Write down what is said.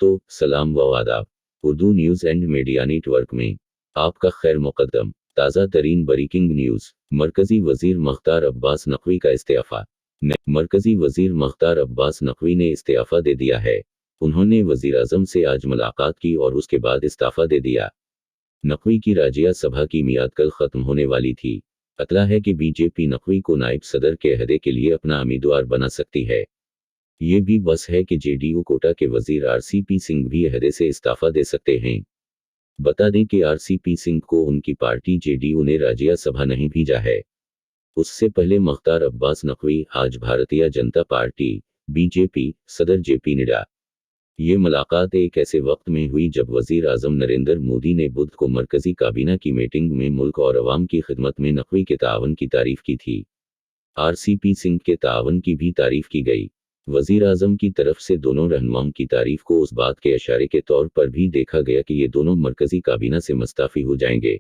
दोस्तों, सलाम व आदाब। Urdu news and media network में आपका खैर मुकद्दम। ताज़ा तरीन ब्रेकिंग न्यूज़। मरकज़ी वज़ीर मुख्तार अब्बास नकवी का इस्तीफ़ा। मरकज़ी वज़ीर मुख्तार अब्बास नकवी ने इस्तीफ़ा दे दिया है। उन्होंने वज़ीर-ए-आज़म से आज मुलाकात की और उसके बाद इस्तीफ़ा दे दिया। नकवी की राज्य सभा की मियाद कल ख़त्म होने वाली थी। अतला है कि बीजेपी नकवी को नायब सदर के अहदे के लिए अपना उम्मीदवार बना सकती है। ये भी बस है कि जेडीयू कोटा के वज़ीर आरसीपी सिंह भी अहदे से इस्तीफ़ा दे सकते हैं। बता दें कि आरसीपी सिंह को उनकी पार्टी जेडीयू ने राज्य सभा नहीं भेजा है। उससे पहले मुख्तार अब्बास नकवी आज भारतीय जनता पार्टी बीजेपी सदर जेपी नड्डा। ये मुलाकात एक ऐसे वक्त में हुई जब वज़ीर आज़म नरेंद्र मोदी ने बुध को मरकज़ी काबीना की मीटिंग में मुल्क और अवाम की खिदमत में नकवी के ताअवुन की तारीफ़ की थी। आरसीपी सिंह के ताअवुन की भी तारीफ़ की गई। वज़ीर आज़म की तरफ से दोनों रहनुमाओं की तारीफ़ को उस बात के इशारे के तौर पर भी देखा गया कि ये दोनों मरकज़ी काबीना से मुस्तफ़ी हो जाएंगे।